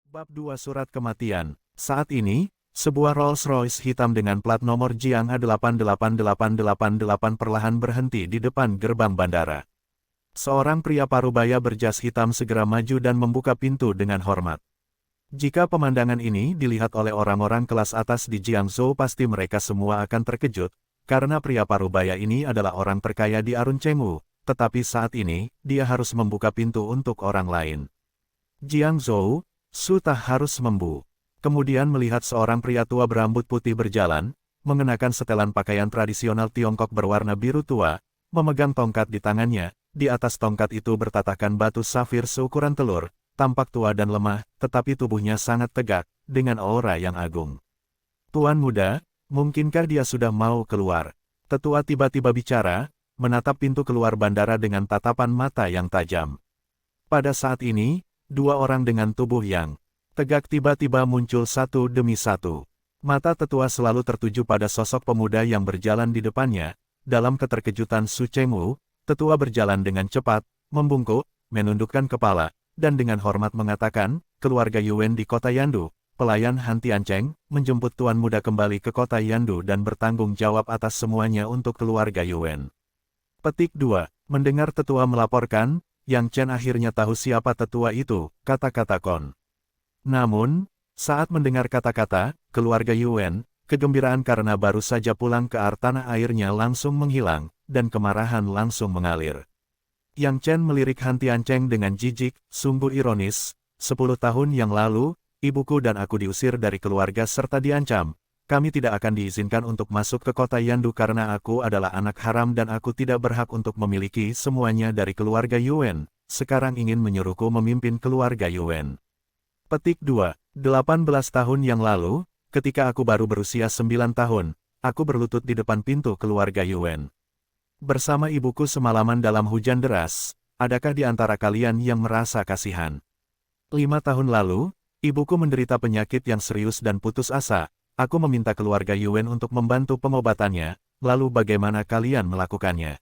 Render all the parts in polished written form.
Bab 2 Surat Kematian. Saat ini, sebuah Rolls-Royce hitam dengan plat nomor Jiang A88888 perlahan berhenti di depan gerbang bandara. Seorang pria parubaya berjas hitam segera maju dan membuka pintu dengan hormat. Jika pemandangan ini dilihat oleh orang-orang kelas atas di Jiangzhou, pasti mereka semua akan terkejut, karena pria parubaya ini adalah orang terkaya di Arun Chengwu, tetapi saat ini, dia harus membuka pintu untuk orang lain. Jiangzhou, Suta harus membu. Kemudian melihat seorang pria tua berambut putih berjalan, mengenakan setelan pakaian tradisional Tiongkok berwarna biru tua, memegang tongkat di tangannya, di atas tongkat itu bertatahkan batu safir seukuran telur, tampak tua dan lemah, tetapi tubuhnya sangat tegak, dengan aura yang agung. Tuan muda, mungkinkah dia sudah mau keluar? Tetua tiba-tiba bicara, menatap pintu keluar bandara dengan tatapan mata yang tajam. Pada saat ini, dua orang dengan tubuh yang tegak tiba-tiba muncul satu demi satu. Mata tetua selalu tertuju pada sosok pemuda yang berjalan di depannya. Dalam keterkejutan Su Chengwu, tetua berjalan dengan cepat, membungkuk, menundukkan kepala, dan dengan hormat mengatakan, keluarga Yuan di kota Yandu, pelayan Han Tiancheng, menjemput tuan muda kembali ke kota Yandu dan bertanggung jawab atas semuanya untuk keluarga Yuan. Petik 2. Mendengar tetua melaporkan, Yang Chen akhirnya tahu siapa tetua itu, kata-kata Kon. Namun, saat mendengar kata-kata, keluarga Yuan, kegembiraan karena baru saja pulang ke tanah airnya langsung menghilang, dan kemarahan langsung mengalir. Yang Chen melirik Han Tiancheng dengan jijik, sungguh ironis, 10 tahun yang lalu, ibuku dan aku diusir dari keluarga serta diancam. Kami tidak akan diizinkan untuk masuk ke kota Yandu karena aku adalah anak haram dan aku tidak berhak untuk memiliki semuanya dari keluarga Yuan. Sekarang ingin menyuruhku memimpin keluarga Yuan. Petik 2. 18 tahun yang lalu, ketika aku baru berusia 9 tahun, aku berlutut di depan pintu keluarga Yuan. Bersama ibuku semalaman dalam hujan deras, adakah di antara kalian yang merasa kasihan? 5 tahun lalu, ibuku menderita penyakit yang serius dan putus asa. Aku meminta keluarga Yuan untuk membantu pengobatannya, lalu bagaimana kalian melakukannya?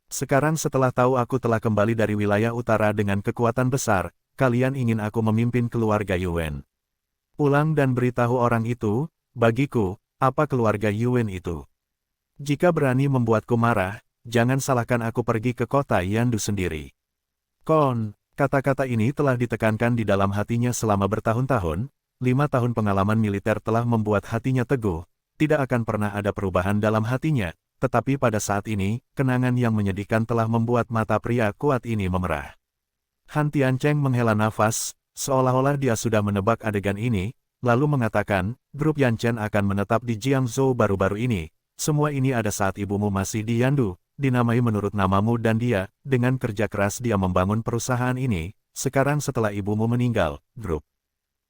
Sekarang setelah tahu aku telah kembali dari wilayah utara dengan kekuatan besar, kalian ingin aku memimpin keluarga Yuan. Pulang dan beritahu orang itu, bagiku, apa keluarga Yuan itu. Jika berani membuatku marah, jangan salahkan aku pergi ke kota Yandu sendiri. Kon, kata-kata ini telah ditekankan di dalam hatinya selama bertahun-tahun. 5 tahun pengalaman militer telah membuat hatinya teguh, tidak akan pernah ada perubahan dalam hatinya, tetapi pada saat ini, kenangan yang menyedihkan telah membuat mata pria kuat ini memerah. Han Tiancheng menghela nafas, seolah-olah dia sudah menebak adegan ini, lalu mengatakan, grup Yan Chen akan menetap di Jiangzhou baru-baru ini. Semua ini ada saat ibumu masih di Yandu, dinamai menurut namamu dan dia, dengan kerja keras dia membangun perusahaan ini, sekarang setelah ibumu meninggal, grup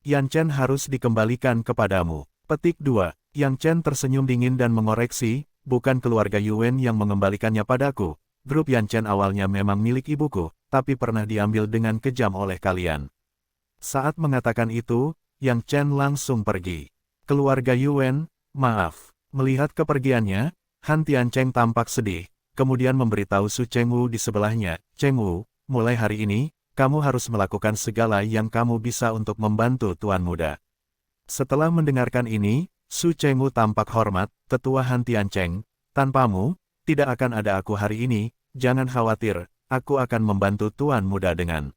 Yan Chen harus dikembalikan kepadamu. Petik 2. Yang Chen tersenyum dingin dan mengoreksi, bukan keluarga Yuan yang mengembalikannya padaku. Grup Yan Chen awalnya memang milik ibuku, tapi pernah diambil dengan kejam oleh kalian. Saat mengatakan itu, Yang Chen langsung pergi. Keluarga Yuan, maaf. Melihat kepergiannya, Han Tiancheng tampak sedih, kemudian memberitahu Su Chengwu di sebelahnya, Chengwu, mulai hari ini, kamu harus melakukan segala yang kamu bisa untuk membantu tuan muda. Setelah mendengarkan ini, Su Chengwu tampak hormat, tetua Han Tiancheng, tanpamu, tidak akan ada aku hari ini, jangan khawatir, aku akan membantu tuan muda dengan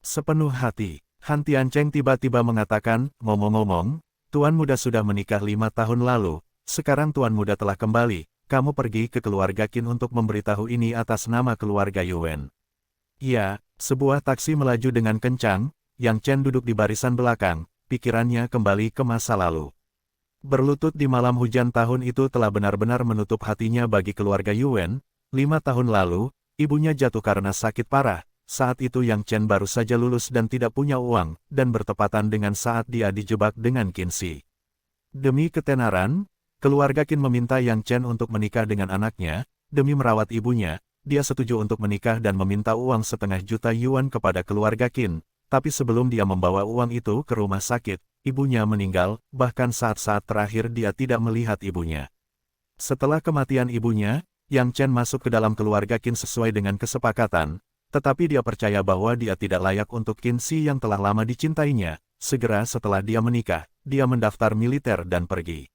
sepenuh hati. Han Tiancheng tiba-tiba mengatakan, ngomong-ngomong, tuan muda sudah menikah 5 tahun lalu, sekarang tuan muda telah kembali, kamu pergi ke keluarga Qin untuk memberitahu ini atas nama keluarga Yuan. Ya. Sebuah taksi melaju dengan kencang, Yang Chen duduk di barisan belakang, pikirannya kembali ke masa lalu. Berlutut di malam hujan tahun itu telah benar-benar menutup hatinya bagi keluarga Yuan. 5 tahun lalu, ibunya jatuh karena sakit parah, saat itu Yang Chen baru saja lulus dan tidak punya uang, dan bertepatan dengan saat dia dijebak dengan Qin Shi. Demi ketenaran, keluarga Qin meminta Yang Chen untuk menikah dengan anaknya, demi merawat ibunya. Dia setuju untuk menikah dan meminta uang 500 juta yuan kepada keluarga Qin, tapi sebelum dia membawa uang itu ke rumah sakit, ibunya meninggal, bahkan saat-saat terakhir dia tidak melihat ibunya. Setelah kematian ibunya, Yang Chen masuk ke dalam keluarga Qin sesuai dengan kesepakatan, tetapi dia percaya bahwa dia tidak layak untuk Qin Shi yang telah lama dicintainya, segera setelah dia menikah, dia mendaftar militer dan pergi.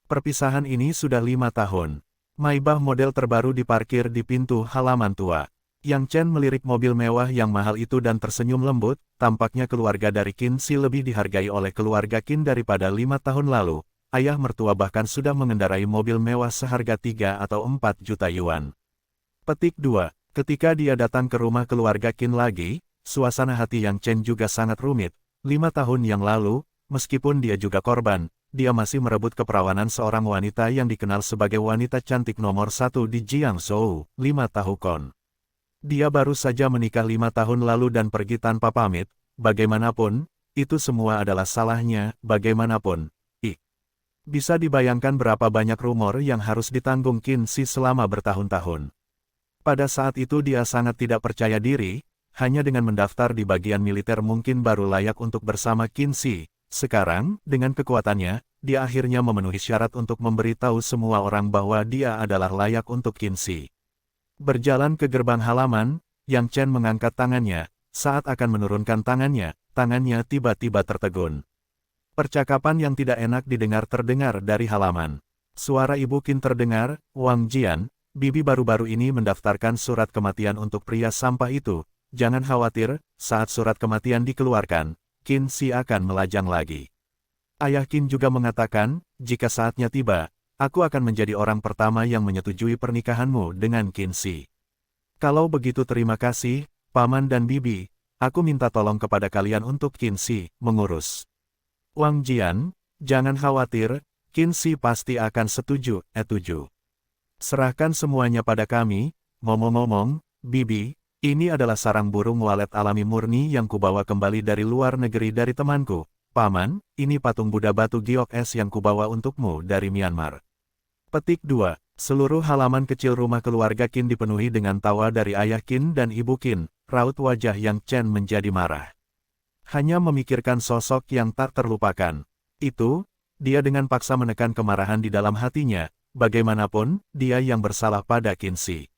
Perpisahan ini sudah 5 tahun. Maybach model terbaru diparkir di pintu halaman tua. Yang Chen melirik mobil mewah yang mahal itu dan tersenyum lembut, tampaknya keluarga dari Qin Shi lebih dihargai oleh keluarga Qin daripada 5 tahun lalu. Ayah mertua bahkan sudah mengendarai mobil mewah seharga 3 atau 4 juta yuan. Petik 2. Ketika dia datang ke rumah keluarga Qin lagi, suasana hati Yang Chen juga sangat rumit. 5 tahun yang lalu, meskipun dia juga korban, dia masih merebut keperawanan seorang wanita yang dikenal sebagai wanita cantik nomor 1 di Jiangzhou, 5 tahun. Dia baru saja menikah 5 tahun lalu dan pergi tanpa pamit. Bagaimanapun, itu semua adalah salahnya, bagaimanapun. Bisa dibayangkan berapa banyak rumor yang harus ditanggung Qin Shi selama bertahun-tahun. Pada saat itu dia sangat tidak percaya diri, hanya dengan mendaftar di bagian militer mungkin baru layak untuk bersama Qin Shi. Sekarang, dengan kekuatannya, dia akhirnya memenuhi syarat untuk memberitahu semua orang bahwa dia adalah layak untuk Qin Shi. Berjalan ke gerbang halaman, Yang Chen mengangkat tangannya. Saat akan menurunkan tangannya, tangannya tiba-tiba tertegun. Percakapan yang tidak enak terdengar dari halaman. Suara Ibu Qin terdengar, "Wang Jian, bibi baru-baru ini mendaftarkan surat kematian untuk pria sampah itu. Jangan khawatir, saat surat kematian dikeluarkan, Qin Shi akan melajang lagi. Ayah Qin juga mengatakan, jika saatnya tiba, aku akan menjadi orang pertama yang menyetujui pernikahanmu dengan Qin Shi. Kalau begitu terima kasih, Paman dan Bibi, aku minta tolong kepada kalian untuk Qin Shi mengurus." "Wang Jian, jangan khawatir, Qin Shi pasti akan setuju, serahkan semuanya pada kami." "Ngomong-ngomong, Bibi, ini adalah sarang burung walet alami murni yang kubawa kembali dari luar negeri dari temanku. Paman, ini patung Buddha batu giok es yang kubawa untukmu dari Myanmar." Petik 2. Seluruh halaman kecil rumah keluarga Qin dipenuhi dengan tawa dari ayah Qin dan ibu Qin. Raut wajah Yang Chen menjadi marah. Hanya memikirkan sosok yang tak terlupakan. Itu, dia dengan paksa menekan kemarahan di dalam hatinya. Bagaimanapun, dia yang bersalah pada Qin Shi.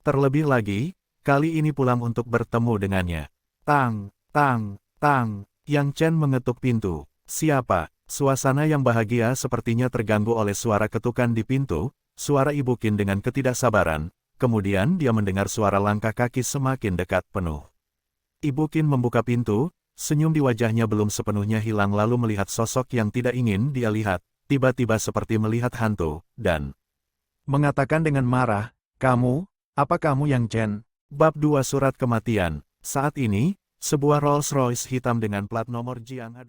Terlebih lagi, kali ini pulang untuk bertemu dengannya. Tang, tang, tang. Yang Chen mengetuk pintu. "Siapa?" Suasana yang bahagia sepertinya terganggu oleh suara ketukan di pintu, suara Ibu Qin dengan ketidaksabaran. Kemudian dia mendengar suara langkah kaki semakin dekat penuh. Ibu Qin membuka pintu, senyum di wajahnya belum sepenuhnya hilang lalu melihat sosok yang tidak ingin dia lihat, tiba-tiba seperti melihat hantu, dan mengatakan dengan marah, "Kamu, apa kamu Yang Chen?" Bab 2 Surat Kematian. Saat ini, sebuah Rolls-Royce hitam dengan plat nomor Jiangha